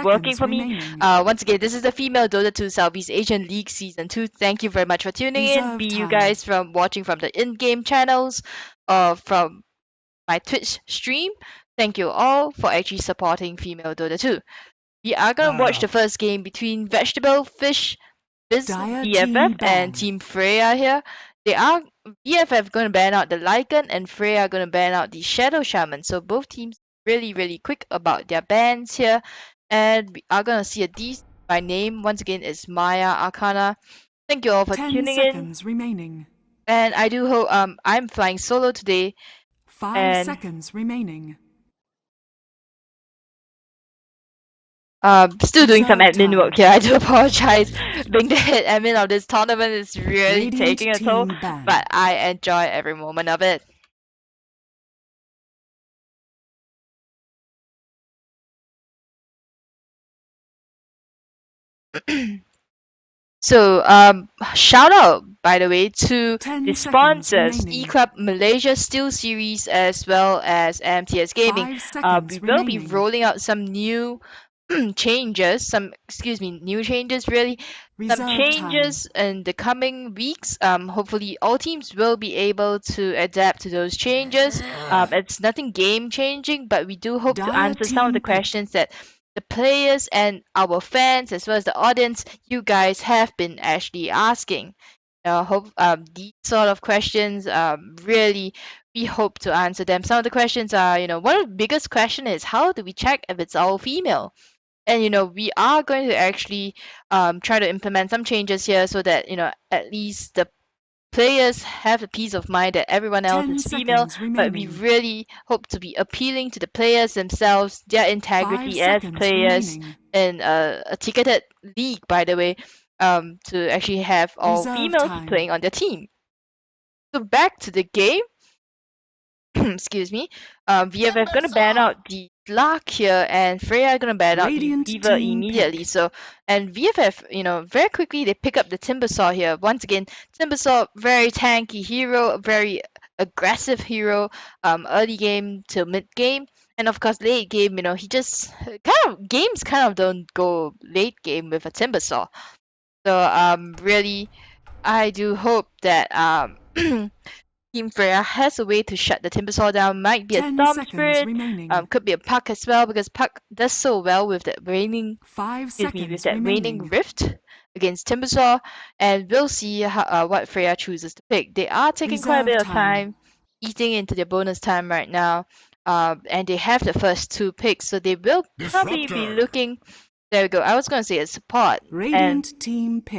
working for me. Once again, this is the Female Dota 2 Southeast Asian League Season 2. Thank you very much for tuning in. Be you guys from watching from the in-game channels or from my Twitch stream. Thank you all for actually supporting Female Dota 2. We are going to watch the first game between Vegetable Fish Biz VFF and Team Freya here. They are VFF going to ban out the Lycan and Freya going to ban out the Shadow Shaman. So both teams really quick about their bans here. And we are going to see a D. My name once again is Maya Arcana. Thank you all for tuning in. Remaining. And I do hope I'm flying solo today. 5 seconds remaining. Still doing some admin work here. I do apologize. Being the head admin of this tournament is really taking a toll, but I enjoy every moment of it. So, shout out, by the way, to the sponsors, eClub Malaysia Steel Series as well as MTS Gaming. We will be rolling out some new changes, new changes really. Some changes in the coming weeks. Hopefully all teams will be able to adapt to those changes. It's nothing game changing, but we do hope to answer some of the questions that the players and our fans as well as the audience, you guys have been actually asking. Hope these sort of questions really we hope to answer them. Some of the questions are, one of the biggest question is how do we check if it's all female? And we are going to actually try to implement some changes here so that at least the players have the peace of mind that everyone else is female, but we really hope to be appealing to the players themselves, their integrity as players in a ticketed league, by the way, to actually have all females playing on their team. So back to the game. Excuse me. VFF gonna ban out the Lark here, and Freya gonna ban out the Weaver immediately. So, and VFF, very quickly they pick up the Timbersaw here. Once again, Timbersaw, very tanky hero, very aggressive hero. Early game to mid game, and of course late game, he just games kind of don't go late game with a Timbersaw. So, really, I do hope that Team Freya has a way to shut the Timbersaw down. Might be a Storm Spirit, could be a Puck as well, because Puck does so well with that raining, raining rift against Timbersaw, and we'll see how, what Freya chooses to pick. They are taking quite a bit of time, eating into their bonus time right now, and they have the first two picks, so they will probably be looking. There we go. I was going to say a support, and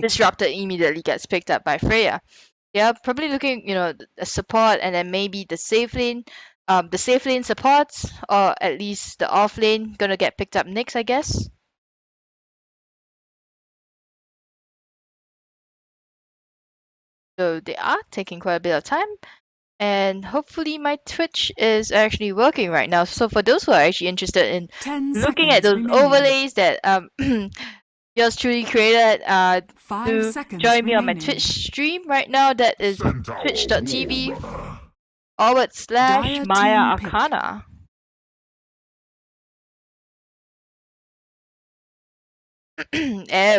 Disruptor immediately gets picked up by Freya. Yeah, probably looking, a support and then maybe the safe lane supports, or at least the off lane gonna get picked up next, I guess. So they are taking quite a bit of time, and hopefully my Twitch is actually working right now. So for those who are actually interested in looking at those overlays that yours truly created, to join me on my Twitch stream right now. That is twitch.tv /Maya Arcana.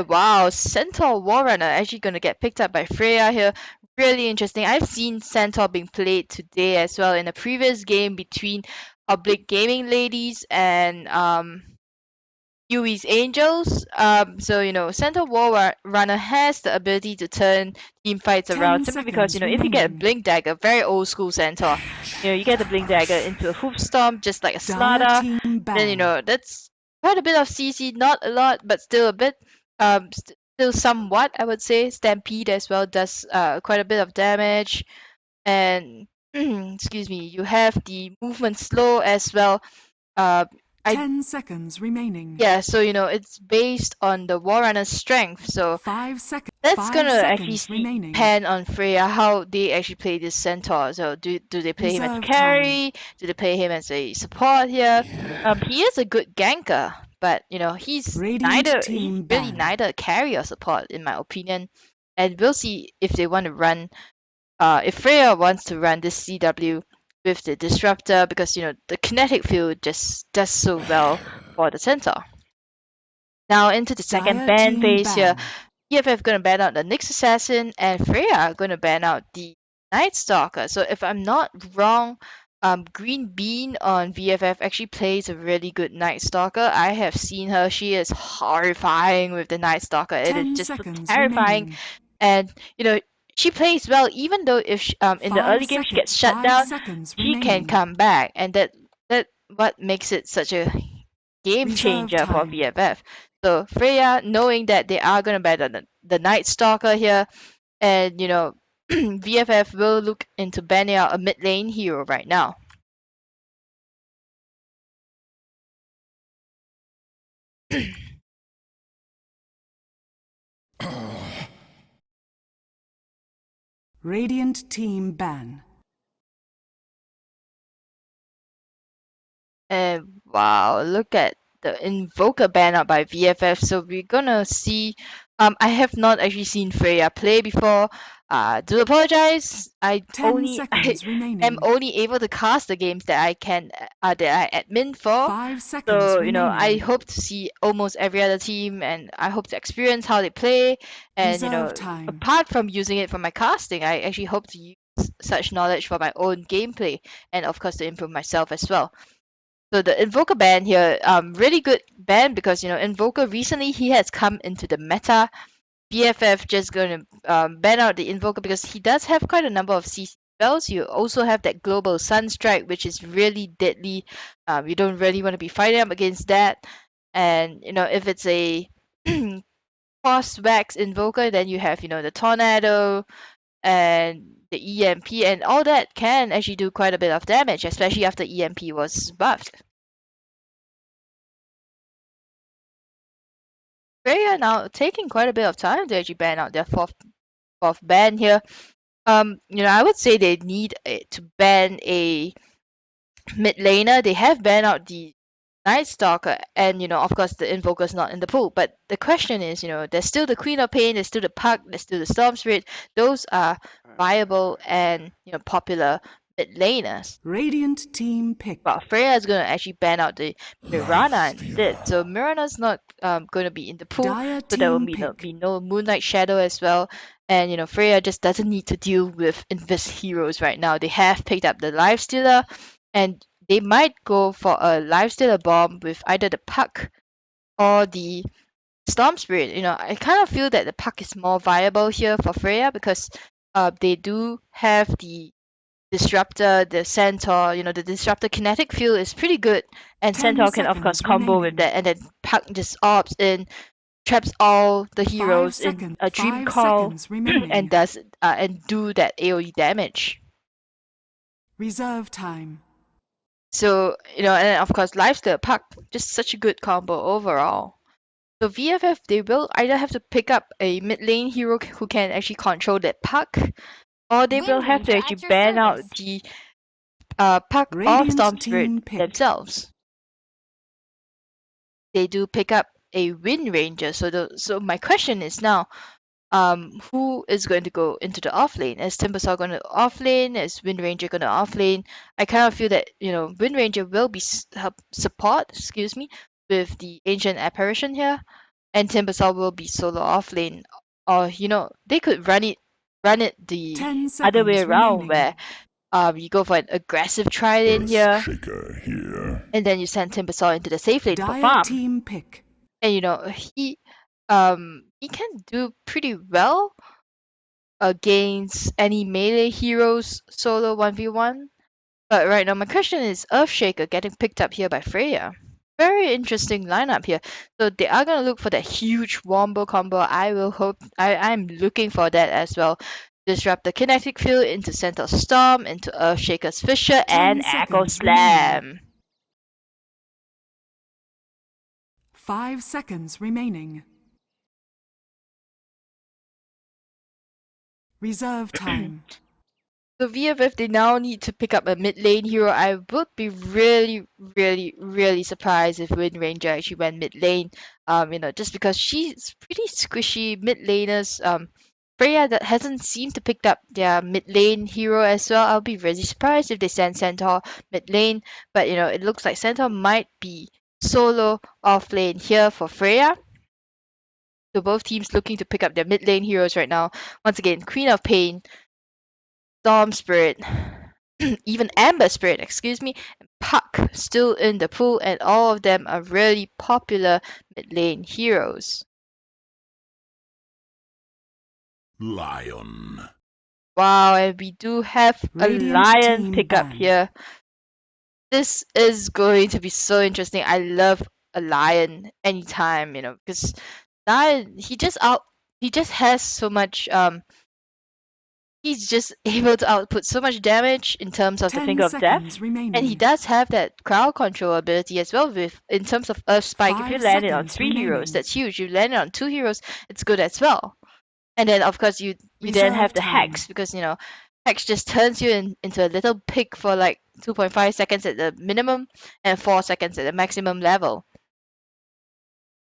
Wow, Centaur Warrunner actually gonna get picked up by Freya here. Really interesting. I've seen Centaur being played today as well in a previous game between Public Gaming Ladies and Yui's Angels. So Centaur Warrunner has the ability to turn team fights around simply because if you get a Blink Dagger, very old school Centaur, you get the Blink Dagger into a Hoof Storm just like a Slaughter, then that's quite a bit of CC, not a lot, but still a bit. Still somewhat, I would say. Stampede as well does quite a bit of damage, and excuse me, you have the movement slow as well. 10 seconds remaining. Yeah, so it's based on the Warrunner's strength. So 5 seconds. That's gonna actually depend on Freya how they actually play this Centaur. So do they play him as a carry? Do they play him as a support here? He is a good ganker, but he's really neither a carry or support in my opinion. And we'll see if they want to run, if Freya wants to run this CW with the Disruptor, because the kinetic field just does so well for the Centaur. Now into the second Dire ban team phase here. ban. VFF gonna ban out the Nyx Assassin, and Freya gonna ban out the Night Stalker. So if I'm not wrong, Green Bean on VFF actually plays a really good Night Stalker. I have seen her; she is horrifying with the Night Stalker. It is 10 just so seconds terrifying, remaining. and she plays well. Even though if in the early game she gets shut Five down, seconds she can remaining. come back, and that what makes it such a game Reserve changer for time. VFF. So Freya, knowing that they are gonna ban the Night Stalker here, and VFF will look into banning out a mid lane hero right now. Radiant team ban. And wow, look at the Invoker ban out by VFF. So we're gonna see. I have not actually seen Freya play before. Do apologize. I 10 only I seconds am remaining. only able to cast the games that I can that I admin for. 5 seconds So I remaining. hope to see almost every other team, and I hope to experience how they play. And Reserve time. apart from using it for my casting, I actually hope to use such knowledge for my own gameplay, and of course to improve myself as well. So the Invoker ban here, really good ban because Invoker recently he has come into the meta. BFF just gonna ban out the Invoker because he does have quite a number of CC spells. You also have that Global Sunstrike, which is really deadly. You don't really want to be fighting up against that. And if it's a cross wax Invoker, then you have the Tornado and the EMP, and all that can actually do quite a bit of damage, especially after EMP was buffed. Freya now taking quite a bit of time to actually ban out their fourth ban here. I would say they need to ban a mid laner. They have banned out the Night Stalker, and of course, the Invoker's not in the pool. But the question is, there's still the Queen of Pain, there's still the Puck, there's still the Storm Spirit. Those are viable and popular mid laners. Radiant team pick. Well, Freya is going to actually ban out the Mirana instead. So Mirana's not going to be in the pool, Dire so there will team be no, pick. be no Moonlight Shadow as well. And Freya just doesn't need to deal with Invis heroes right now. They have picked up the Lifestealer, and they might go for a Lifestealer bomb with either the Puck or the Storm Spirit. I kind of feel that the Puck is more viable here for Freya because they do have the Disruptor, the Centaur, the Disruptor kinetic field is pretty good, and 10 Centaur can of course seconds combo with remaining. that, and then Puck just orbs in, traps all the heroes in a Dream 5 Call, seconds and remaining. does and do that AoE damage. Reserve time. So and then of course Lifesteal Puck, just such a good combo overall. So VFF they will either have to pick up a mid lane hero who can actually control that Puck, or they will Wind have to Ranger actually at your ban out service. the Puck or Storm Radiant Spirit team pick. themselves. They do pick up a Wind Ranger. So my question is now, who is going to go into the off lane? Is Timbersaw going to off lane? Is Wind Ranger going to off lane? I kind of feel that Wind Ranger will be help support, excuse me, with the Ancient Apparition here, and Timbersaw will be solo off lane. Or they could run it the 10 other way seconds around remaining. where you go for an aggressive try-in here, Shaker here. and then you send Timbersaw into the safe lane for Dire farm. team pick. And he can do pretty well against any melee heroes solo 1v1. But right now my question is Earthshaker getting picked up here by Freya. Very interesting lineup here. So they are gonna look for that huge wombo combo. I'm looking for that as well. Disrupt the kinetic field into Centaur Storm, into Earthshaker's Fissure, 10 and Echo seconds remaining. Slam. 5 seconds remaining. Reserve time. So VFF they now need to pick up a mid lane hero. I would be really, really, really surprised if Wind Ranger actually went mid lane. Just because she's pretty squishy mid laners. Freya that hasn't seemed to pick up their mid lane hero as well. I'll be really surprised if they send Centaur mid lane. But it looks like Centaur might be solo off lane here for Freya. So both teams looking to pick up their mid lane heroes right now. Once again, Queen of Pain, Storm Spirit, even Amber Spirit, excuse me, and Puck still in the pool, and all of them are really popular mid lane heroes. Lion. Wow, and we do have a Radiant Lion team pickup banned. here. This is going to be so interesting. I love a Lion anytime, because Lion, he just has so much he's just able to output so much damage in terms of the 10 Finger of Death. seconds And he remaining. does have that crowd control ability as well with in terms of Earth Spike. If you 5 land it on seconds 3 heroes, remaining. that's huge. You land it on 2 heroes, it's good as well. And then of course you then have Reserve the time. Hex because Hex just turns you into a little pig for like 2.5 seconds at the minimum and 4 seconds at the maximum level.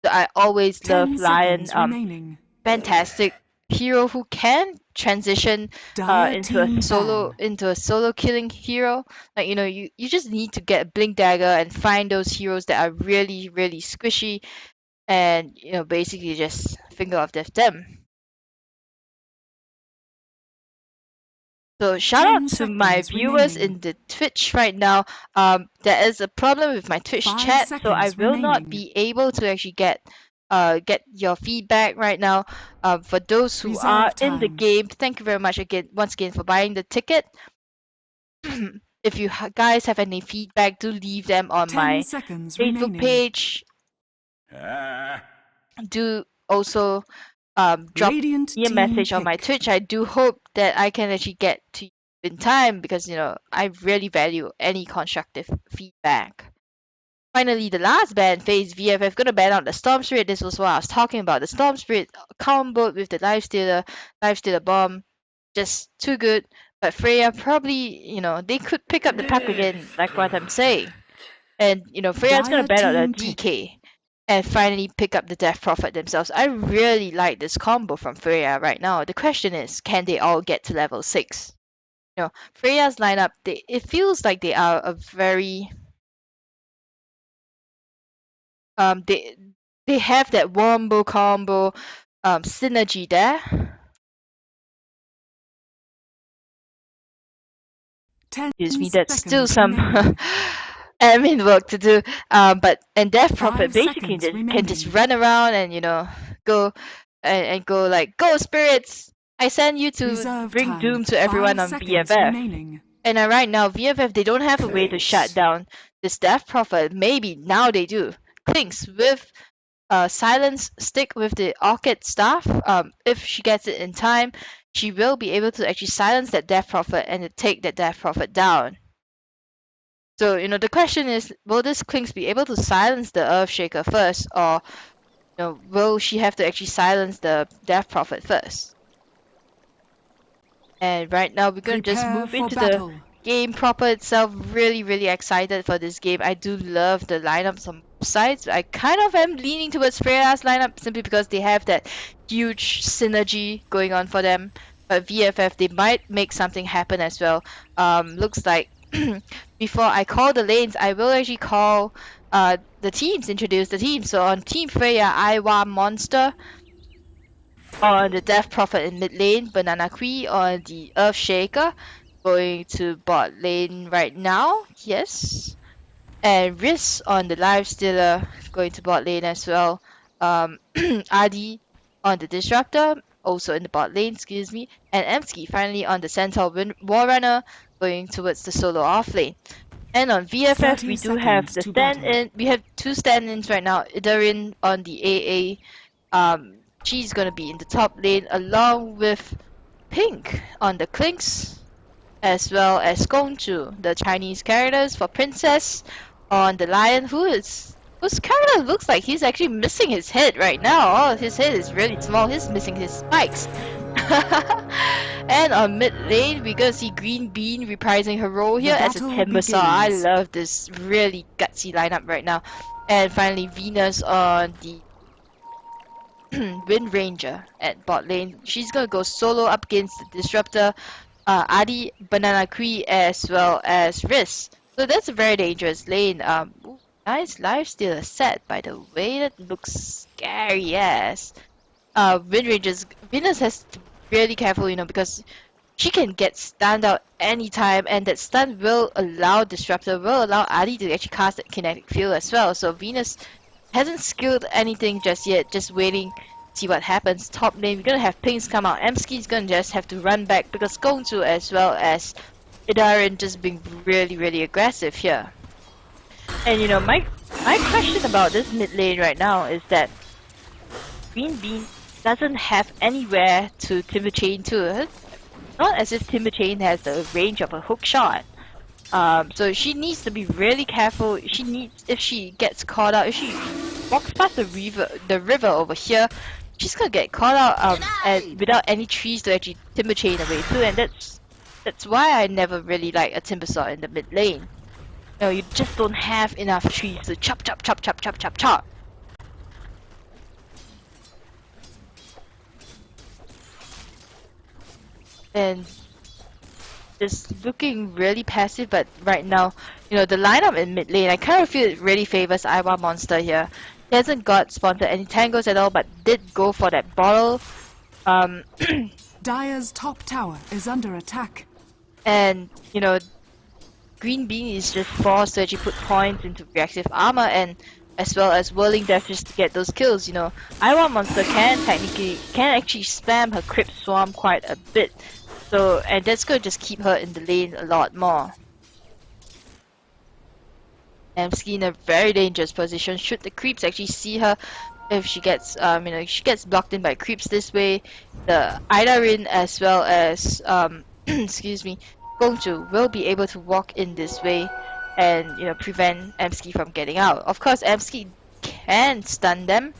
So I always love 10 Lion. seconds remaining. Fantastic hero who can transition Dire into a team solo ban. killing hero. Like you just need to get a blink dagger and find those heroes that are really really squishy, and basically just finger of death them. So shout 10 out to my seconds viewers remaining. in the Twitch right now. There is a problem with my Twitch 5 chat, so I seconds will not remaining. be able to actually get your feedback right now. For those who are Reserve in the time. game, thank you very much once again for buying the ticket. If you guys have any feedback, do leave them on 10 my seconds Facebook remaining. page. Do also drop Radiant me a team message on my pick. Twitch. I do hope that I can actually get to you in time because I really value any constructive feedback. Finally, the last ban phase, VFF gonna ban out the Storm Spirit. This was what I was talking about. The Storm Spirit combo with the Life Stealer Bomb, just too good. But Freya probably, they could pick up the puck again, like what I'm saying. And Freya's gonna Dire ban out a team pick. DK and finally pick up the Death Prophet themselves. I really like this combo from Freya right now. The question is, can they all get to level 6? Freya's lineup, it feels like they are a very they have that wombo combo synergy there. 10 Excuse me, that's still seconds some remaining. admin work to do. And Death Prophet 5 basically seconds can just remaining. run around and go and go like, go spirits! I send you to Reserve bring time. doom to 5 everyone on seconds VFF. remaining. And right now, VFF, they don't have a way to shut Clinks. down this Death Prophet. Maybe now they do. Clinks with silence stick with the Orchid staff. If she gets it in time, she will be able to actually silence that Death Prophet and to take that Death Prophet down. So, the question is, will this Clinks be able to silence the Earthshaker first, or will she have to actually silence the Death Prophet first? And right now, we're gonna just Prepare move for into the battle. game proper itself. Really, really excited for this game. I do love the lineups on both sides. I kind of am leaning towards Freya's lineup simply because they have that huge synergy going on for them. But VFF, they might make something happen as well. Looks like before I call the lanes, I will actually call the teams, introduce the teams. So on Team Freya, Iwa Monster. On the Death Prophet in mid lane, Banana Queen on the Earthshaker going to bot lane right now. Yes. And Riz on the Lifestealer going to bot lane as well. Adi on the Disruptor, also in the bot lane, excuse me. And Emski finally on the Centaur Warrunner going towards the solo off lane. And on VFF, 30 we do have seconds the to battle. stand-in. We have two stand-ins right now. Idarin on the AA. She's gonna be in the top lane along with Pink on the Clinks, as well as Gongju, the Chinese characters for Princess on the Lion, whose character looks like he's actually missing his head right now. Oh, his head is really small. He's missing his spikes. And on mid lane, we're gonna see Green Bean reprising her role The here as a battle Timber Saw. I begins. love this really gutsy lineup right now. And finally, Venus on the Wind Ranger at bot lane. She's gonna go solo up against the Disruptor, Adi, Banana Kree, as well as Riz. So that's a very dangerous lane. Nice lifestealer set, by the way. That looks scary ass. Wind Rangers, Venus has to be really careful, you know, because she can get stunned out anytime, and that stun will allow Disruptor, will allow Adi to actually cast that kinetic field as well. So Venus hasn't skilled anything just yet, just waiting, see what happens. Top lane, we're gonna have pings come out. Emski's gonna just have to run back because Gongsu as well as Idarin just being really, really aggressive here. And you know, my question about this mid lane right now is that Green Bean doesn't have anywhere to Timber Chain to. Not as if Timber Chain has the range of a hook shot. So she needs to be really careful. She needs, if she gets caught out, if she walks past the river over here, she's gonna get caught out and without any trees to actually Timber Chain away too. And that's why I never really like a Timber Saw in the mid lane. You know, you just don't have enough trees to chop, chop, chop, chop, chop, chop, chop. And it's looking really passive, but right now, you know, the lineup in mid lane, I kind of feel it really favors Iwa Monster here. He hasn't got spotted any tangles at all, but did go for that bottle. Dire's top tower is under attack. And, you know, Green Bean is just forced to actually put points into reactive armor and as well as whirling death just to get those kills, you know. Iwa Monster can actually spam her Crypt Swarm quite a bit. So, and that's gonna just keep her in the lane a lot more. Emski in a very dangerous position. Should the creeps actually see her, if she gets, you know, if she gets blocked in by creeps this way, the Idarin as well as, excuse me, Gongju will be able to walk in this way and, you know, prevent Emski from getting out. Of course, Emski can stun them.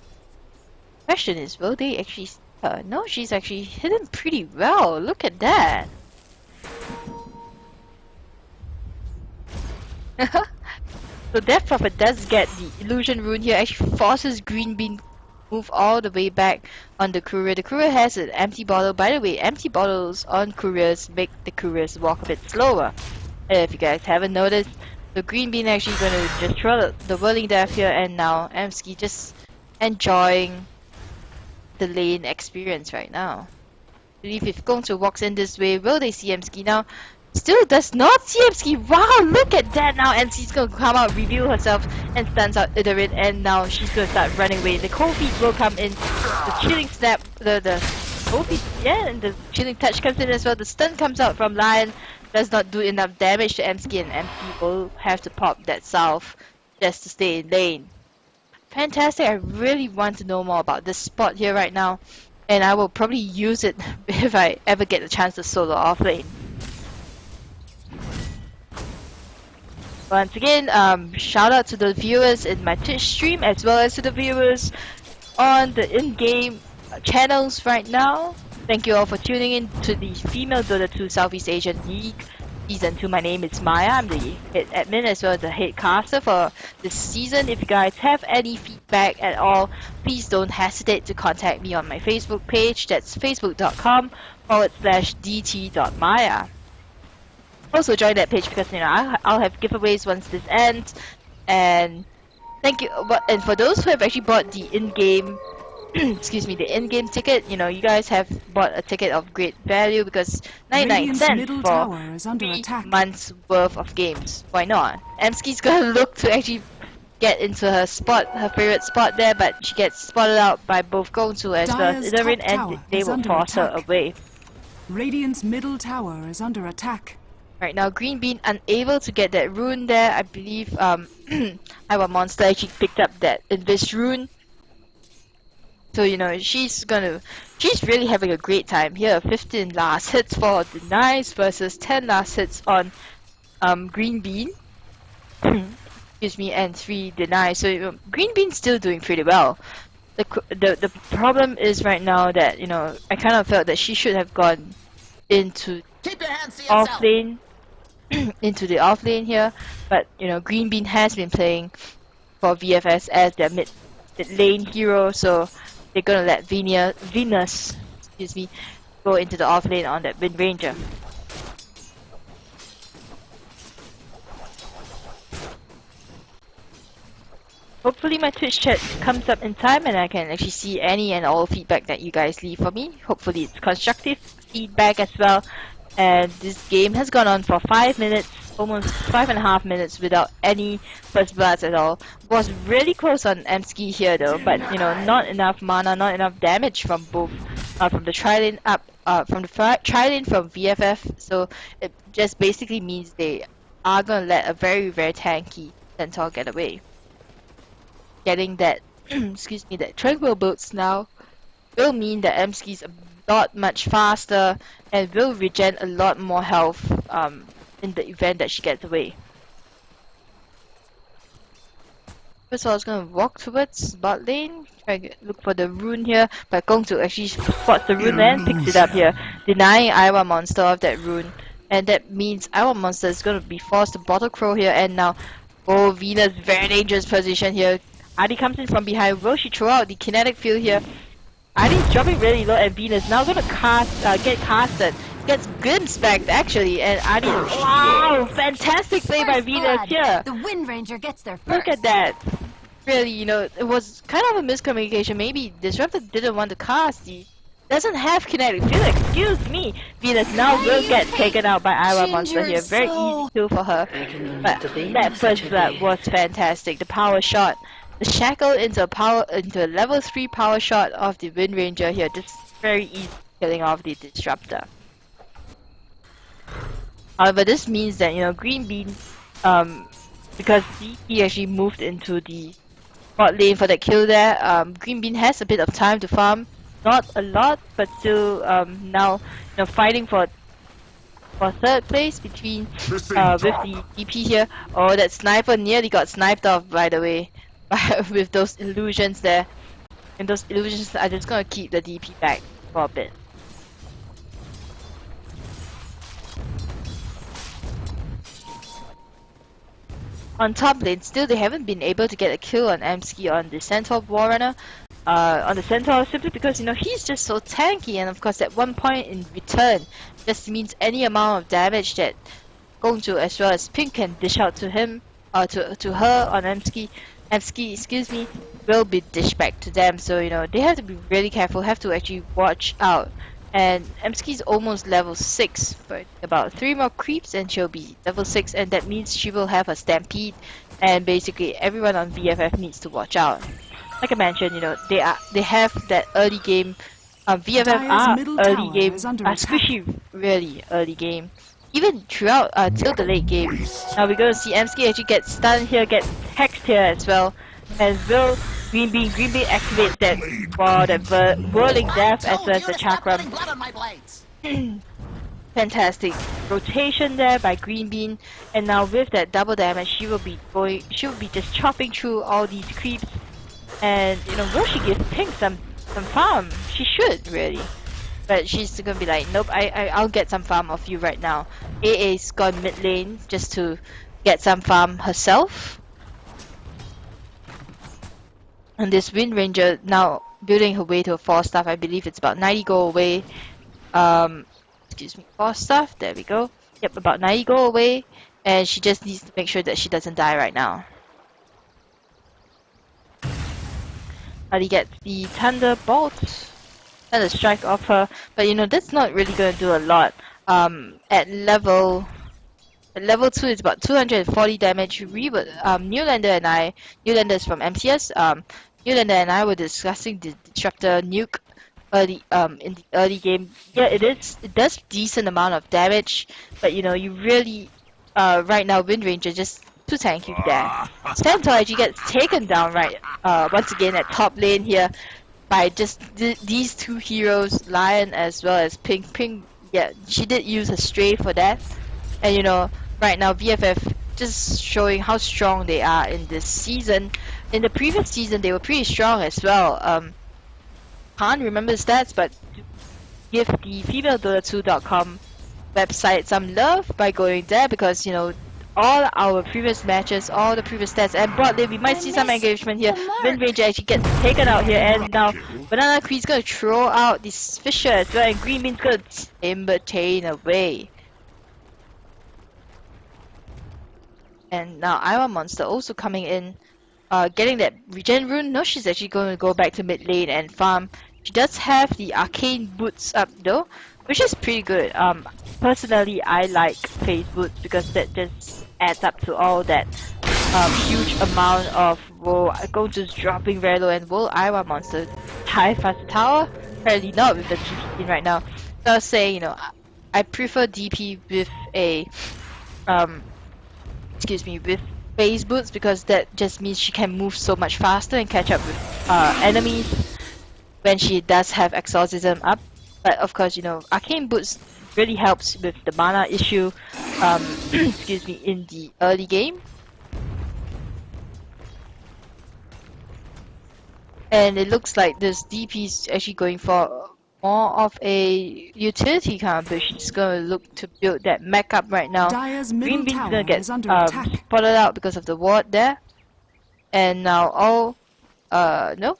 Question is, will they actually? No, she's actually hidden pretty well. Look at that. So Death Prophet does get the illusion rune here. Actually forces Green Bean move all the way back on the courier. The courier has an empty bottle. By the way, empty bottles on couriers make the couriers walk a bit slower. If you guys haven't noticed, the Green Bean actually gonna just throw the whirling death here, and now Emski just enjoying the lane experience right now. I believe if Gongsu walks in this way, will they see Emski now? Still does not see Emski. Wow, look at that now. Emski's gonna come out, reveal herself, and stuns out Idarin, and now she's gonna start running away. The cold feet will come in. The chilling snap, the cold feet, yeah, and the chilling touch comes in as well. The stun comes out from Lion, does not do enough damage to Emski, and Emski will have to pop that salve just to stay in lane. Fantastic. I really want to know more about this spot here right now, and I will probably use it if I ever get a chance to solo off lane. Once again, shout out to the viewers in my Twitch stream as well as to the viewers on the in-game channels right now. Thank you all for tuning in to the Female Dota 2 Southeast Asian League Season 2. My name is Maya. I'm the head admin as well as the head caster for this season. If you guys have any feedback at all, please don't hesitate to contact me on my Facebook page. That's facebook.com/dt.maya. Also join that page because, you know, I'll have giveaways once this ends. And thank you. And for those who have actually bought the in-game excuse me, the in-game ticket, you know, you guys have bought a ticket of great value because 99 cents for 3 months worth of games. Why not? Emski's gonna look to actually get into her spot, her favorite spot there, but she gets spotted out by both Gongsu as well as Idarin, and they will force her away. Radiant's middle tower is under attack. Right now, Green Bean unable to get that rune there. I believe Iwa Monster actually picked up that Invis rune. So, you know, she's really having a great time here. 15 last hits for Denies versus 10 last hits on Green Bean. Excuse me, and 3 Denies. So, you know, Green Bean's still doing pretty well. The problem is right now that, you know, I kind of felt that she should have gone into off lane, into the off lane here. But, you know, Green Bean has been playing for VFS as their mid lane hero, so they're gonna let Venus, excuse me, go into the off lane on that Wind Ranger. Hopefully my Twitch chat comes up in time and I can actually see any and all feedback that you guys leave for me. Hopefully it's constructive feedback as well. And this game has gone on for 5 minutes, almost 5.5 minutes without any first bloods at all. Was really close on Emski here though, but you know, not enough mana, not enough damage from both, from the tri-lane up, from the tri-lane from VFF. So it just basically means they are gonna let a very, very tanky Centaur get away. Getting that, excuse me, that tranquil boots now will mean that Emski's a lot much faster and will regen a lot more health in the event that she gets away. First of all, I was gonna walk towards bot lane, try to look for the rune here, but Gong to actually spots the rune and picks it up here, denying Iowa Monster of that rune. And that means Iowa Monster is gonna be forced to bottle crow here, and now, oh, Venus, very dangerous position here. Adi comes in from behind. Will she throw out the kinetic field here? Adi's dropping really low, and Venus now gonna get casted. Gets glimpsed back actually, and Adi. Wow, fantastic play by Venus here. The Wind Ranger gets there first. Look at that. Really, you know, it was kind of a miscommunication. Maybe Disruptor didn't want to cast. He doesn't have kinetic field. Excuse me. Venus now will get taken out by Iowa Monster here. Very easy kill for her. But that first blood was fantastic. The power shot. The shackle into a level 3 power shot of the Wind Ranger here. Just very easy killing off the Disruptor. However, this means that, you know, Green Bean, because he actually moved into the bot lane for that kill there, Green Bean has a bit of time to farm. Not a lot, but still now, you know, fighting for third place between with the DP here. Oh, that sniper nearly got sniped off, by the way. With those illusions there, and those illusions are just gonna keep the DP back for a bit. On top lane, still they haven't been able to get a kill on Emski on the Centaur Warrunner. On the Centaur, simply because, you know, he's just so tanky, and of course at one point in return just means any amount of damage that Gongju as well as Pink can dish out to him or to her on Emski, excuse me, will be dished back to them. So, you know, they have to be really careful, have to actually watch out. And Emski's almost level 6, for about 3 more creeps and she'll be level 6, and that means she will have a stampede, and basically everyone on VFF needs to watch out. Like I mentioned, you know, they have that early game. VFF are early game, squishy, really early game. Even throughout till the late game. Now we're gonna see Emski actually get stunned here, get hexed here as well. As will Green Bean activates that for the whirling death as well as the chakram. Fantastic rotation there by Green Bean, and now with that double damage, she will be just chopping through all these creeps. And, you know, will she give Pink some farm? She should, really. But she's gonna be like, nope, I'll get some farm of you right now. AA's gone mid lane just to get some farm herself. And this Wind Ranger now building her way to a 4-star. I believe it's about 90 gold away. Excuse me, 4-star. There we go. Yep, about 90 gold away. And she just needs to make sure that she doesn't die right now. He gets the Thunderbolt, Thunder Strike off her, but you know that's not really gonna do a lot. At level 2, it's about 240 damage. We were Newlander is from MCS. Newlander and I were discussing the Disruptor nuke early in the early game. Yeah, it does decent amount of damage, but you know, you really right now Wind Ranger just too tanky there. Centaur actually gets taken down right once again at top lane here by just these two heroes, Lion as well as Pink. Pink, yeah, she did use a stray for that. And you know, right now VFF just showing how strong they are in this season. In the previous season they were pretty strong as well. Can't remember the stats, but give the female.dota2.com website some love by going there, because you know, all our previous matches, all the previous stats, and bot lane we might see some engagement here. Wind Ranger actually gets taken out here, and now Banana Queen's gonna throw out this Fisher as well, and Green Bean's gonna Timbertain away. And now Iowa Monster also coming in getting that regen rune. No, she's actually going to go back to mid lane and farm. She does have the arcane boots up though, which is pretty good. Personally, I like phase boots because that just adds up to all that huge amount of woe. Go just dropping very low, and will Iowa monster die fast tower? Apparently not with the DP in right now. So I was saying, you know, I prefer DP with a excuse me, with phase boots because that just means she can move so much faster and catch up with enemies when she does have exorcism up. But of course, you know, arcane boots really helps with the mana issue excuse me, in the early game. And it looks like this DP is actually going for more of a utility kind of build. She's gonna look to build that mech up right now. Green Bean's gonna get spotted out because of the ward there. And now all no,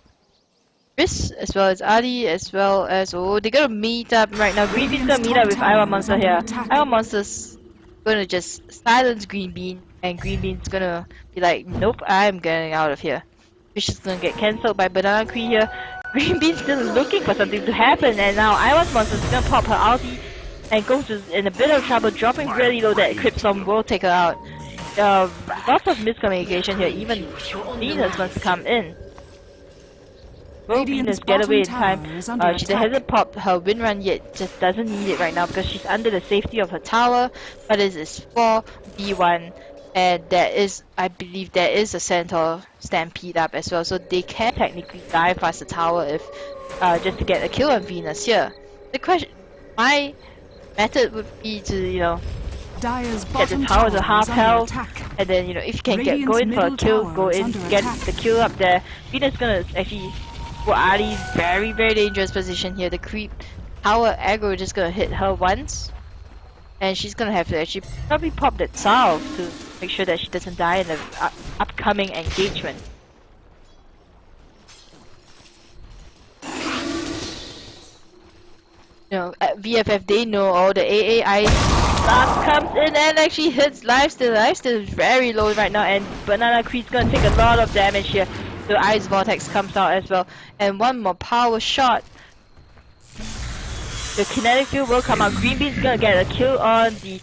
Chris as well as Ali as well as they're gonna meet up right now. Green Bean's gonna meet up with Iowa Monster here. Iowa Monster's gonna just silence Green Bean, and Green Bean's gonna be like, nope, I'm getting out of here. Which is gonna get cancelled by Banana Queen here. Green Bean's still looking for something to happen, and now Iowa Monster's gonna pop her ulti and goes in a bit of trouble, dropping really low. That Cryptstorm will take her out. Lots of miscommunication here. Even Venus wants to come in. Will Venus get away in time? She hasn't popped her win run yet, just doesn't need it right now because she's under the safety of her tower. But this is 4v1, and there is, I believe, there is a Centaur Stampede up as well, so they can technically dive past the tower if just to get a kill on Venus here. The question, my method would be to, you know, get the tower to half health, and then, you know, if you can go in for a kill, go in, get the kill up there. Venus gonna actually put Ali's very dangerous position here. The creep tower aggro just gonna hit her once, and she's gonna have to actually probably pop that salve to make sure that she doesn't die in the upcoming engagement. You know, at VFF they know all the AAI stuff comes in and actually hits lifesteal. Lifesteal is very low right now, and Banana Queen's gonna take a lot of damage here. The Ice Vortex comes out as well, and one more power shot. The kinetic field will come out. Green Bean's gonna get a kill on the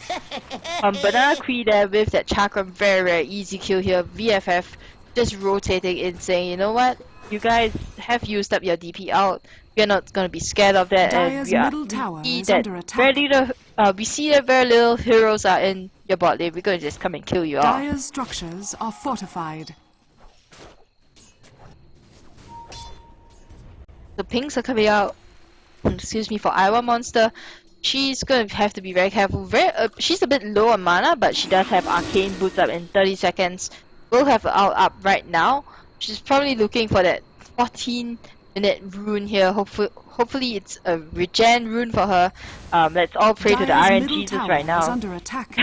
Banana Queen there with that chakra. Very easy kill here. VFF just rotating in, saying, you know what? You guys have used up your DP out. We're not gonna be scared of that, and we see that very little heroes are in your bot lane. We're gonna just come and kill you all. Dire's structures are fortified. The pinks are coming out. Excuse me, for Iowa Monster. She's gonna have to be very careful. She's a bit low on mana, but she does have arcane boots up in 30 seconds. We'll have her out up right now. She's probably looking for that 14-minute rune here. Hopefully it's a regen rune for her. Let's all pray to the Iron Jesus right now. Under attack.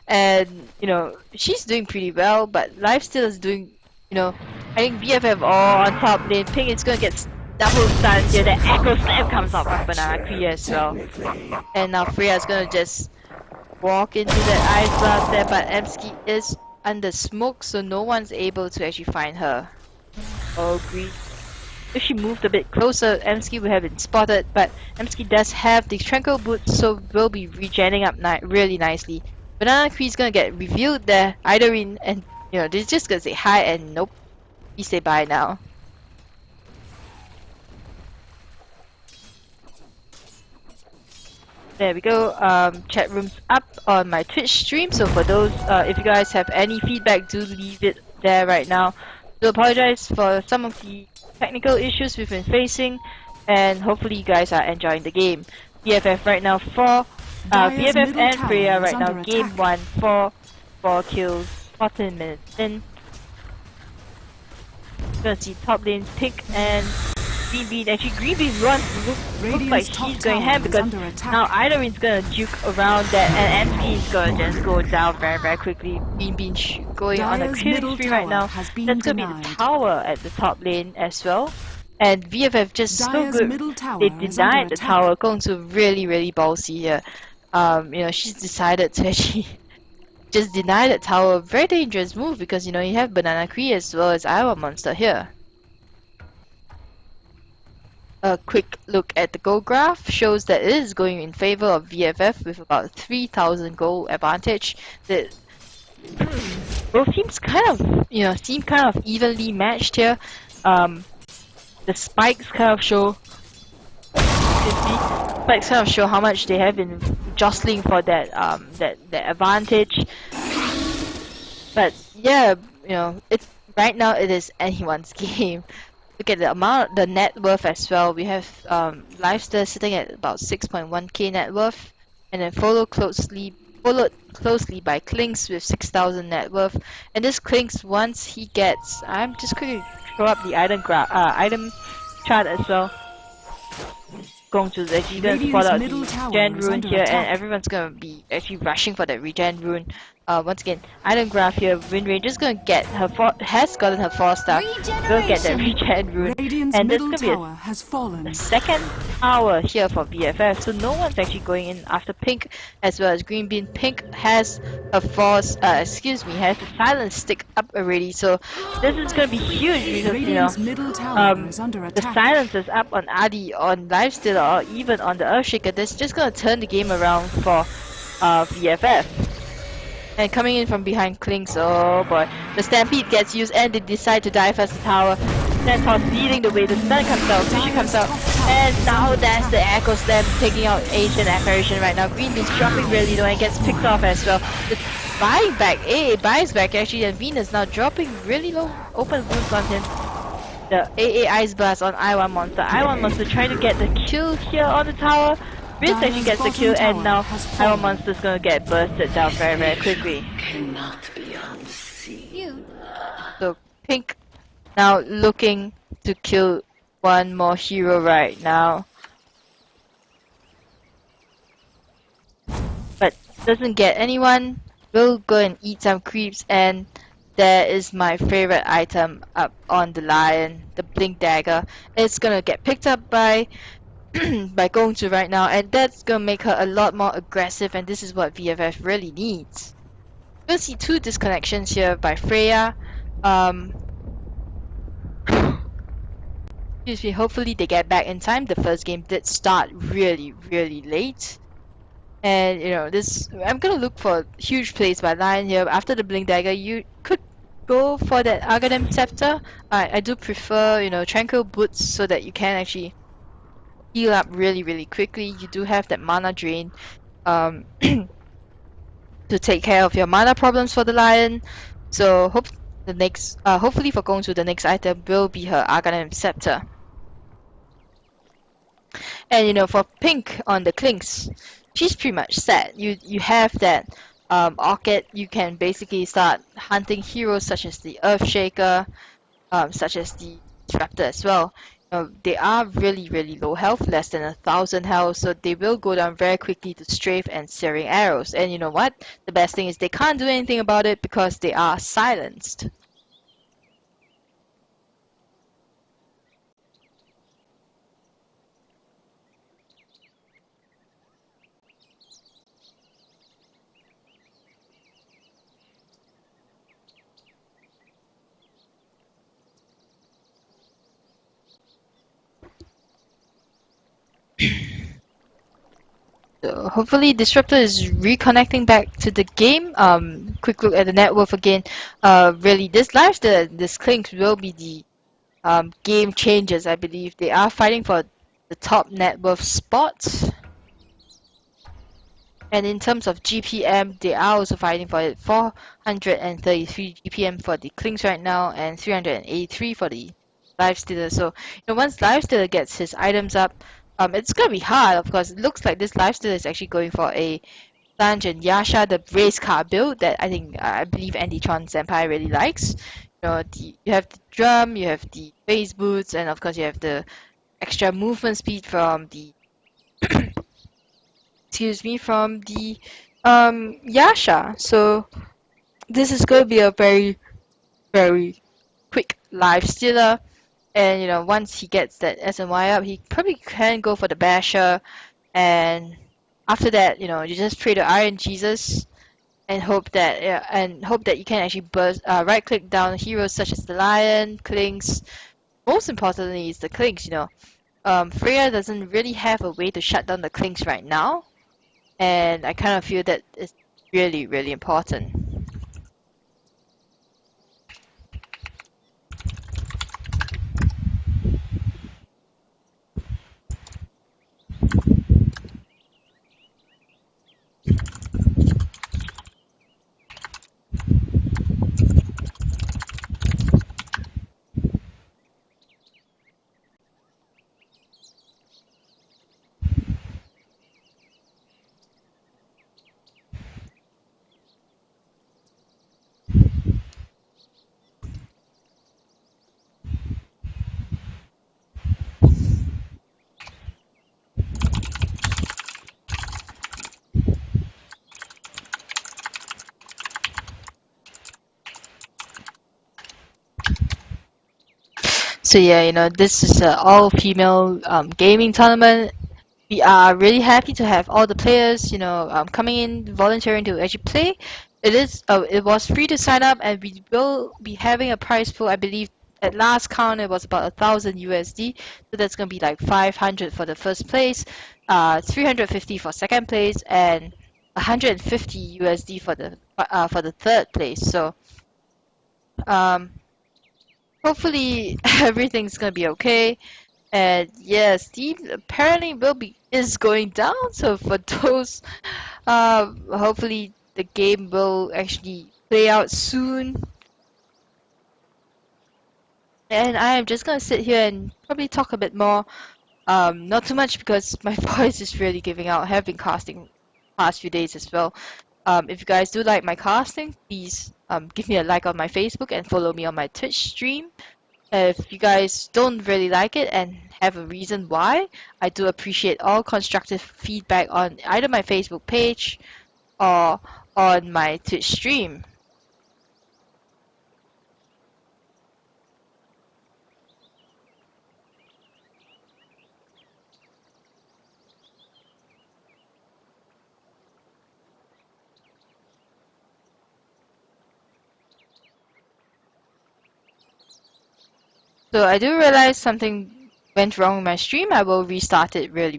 And you know, she's doing pretty well, but Lifesteal is doing, you know, I think BFF all on top lane. Pink is gonna get double stunned here. The Echo Slam comes out from Banana Queen as well. And now Freya is gonna just walk into that Ice Blast there, but Emski is under smoke, so no one's able to actually find her. Oh, Green. If she moved a bit closer, Emski would have been spotted, but Emski does have the Tranquil Boots, so will be regenning up really nicely. Banana Queen's gonna get revealed there, Idarine, and you know, they're just gonna say hi and nope. We say bye now. There we go. Chat room's up on my Twitch stream, so for those, if you guys have any feedback, do leave it there right now. Do apologize for some of the technical issues we've been facing, and hopefully you guys are enjoying the game. BFF right now for BFF and Freya right now. Game 1, 4 kills, 14 minutes in. Gonna see top lane pick and Green Bean. Actually, Green Bean looks like she's going ham because now Idarine's gonna juke around that, and MP is gonna just go down very quickly. Green Bean going on a killing spree right now. That's gonna be the tower at the top lane as well. And VFF just so good. They denied the tower, going to really ballsy here. You know, she's decided to actually just deny that tower. Very dangerous move because you have Banana Cree as well as Iowa Monster here. A quick look at the gold graph shows that it is going in favor of VFF with about 3,000 gold advantage. The both teams seem kind of evenly matched here. The spikes kind of show how much they have been jostling for that advantage. But yeah, it's right now it is anyone's game. Look at the net worth as well. We have Lifester sitting at about 6.1k net worth, and then followed closely by Klinks with 6,000 net worth. And this Klinks, once he gets, I'm just going to throw up the item chart as well. Going to actually going to spot out the regen rune here, and everyone's gonna be actually rushing for that regen rune. Once again, item graph here. Wind Ranger is gonna get has gotten her 4-star. Will get that regen rune, and there's gonna be a second tower here for VFF. So no one's actually going in after Pink as well as Green Bean. Pink has a has the silence stick up already. So this is gonna be huge because the silence is up on Adi, on Lifestealer, or even on the Earthshaker. That's just gonna turn the game around for VFF. And coming in from behind Klinks, oh boy. The Stampede gets used and they decide to dive as the tower. Centaur's leading the way, the stun comes out, Fisher comes out, and now that's the Echo Slam taking out Ancient Apparition right now. Green is dropping really low and gets picked off as well. The buying back, AA buys back actually, and Venus now dropping really low open wounds on him. The AA Ice Blast on I1 Monster. I1 Monster trying to get the kill here on the tower. Vince actually gets the kill, and now I1 Monster's gonna get bursted down very, very quickly. So Pink now looking to kill one more hero right now. But doesn't get anyone. Will go and eat some creeps, and there is my favorite item up on the Lion, the Blink Dagger. It's gonna get picked up by going to right now, and that's gonna make her a lot more aggressive, and this is what VFF really needs. We'll see 2 disconnections here by Freya. Excuse me, hopefully they get back in time. The first game did start really, really late. And I'm gonna look for huge plays by Lion here. After the Blink Dagger, you could go for that Argadem Scepter. I do prefer, Tranquil Boots so that you can actually heal up really, really quickly. You do have that mana drain to take care of your mana problems for the Lion. So hopefully for going to the next item will be her Arcanum Scepter. And for Pink on the Klinks, she's pretty much set. You have that Orchid. You can basically start hunting heroes such as the Earthshaker, such as the Disruptor as well. They are really, really low health, less than 1,000 health, so they will go down very quickly to Strafe and Searing Arrows. And you know what? The best thing is they can't do anything about it because they are silenced. So hopefully Disruptor is reconnecting back to the game. Quick look at the net worth again. Really, this Klinks will be the game changers, I believe. They are fighting for the top net worth spots. And in terms of GPM, they are also fighting for it. 433 GPM for the Klinks right now, and 383 for the Lifestealer. So once Lifestealer gets his items up, it's gonna be hard. Of course, it looks like this Lifestealer is actually going for a Plunge and Yasha, the race car build that I believe Andy-tron Senpai really likes. You have the drum, you have the phase boots, and of course you have the extra movement speed from the from the Yasha. So this is going to be a very, very quick Lifestealer. And once he gets that SNY up, he probably can go for the Basher. And after that, you just pray to Iron Jesus hope that you can actually right click down heroes such as the lion, clinks. Most importantly is the clinks, Freya doesn't really have a way to shut down the clinks right now, and I kind of feel that it's really, really important. So yeah, this is an all-female gaming tournament. We are really happy to have all the players, coming in, volunteering to actually play. It was free to sign up, and we will be having a prize pool. I believe at last count it was about 1,000 USD. So that's gonna be like 500 for the first place, 350 for second place, and 150 USD for the third place. So um, hopefully everything's gonna be okay. And yeah, Steam apparently is going down. So for those, hopefully the game will actually play out soon. And I am just gonna sit here and probably talk a bit more. Not too much because my voice is really giving out. I have been casting past few days as well. If you guys do like my casting, please give me a like on my Facebook and follow me on my Twitch stream. If you guys don't really like it and have a reason why, I do appreciate all constructive feedback on either my Facebook page or on my Twitch stream. So I do realize something went wrong with my stream. I will restart it really, really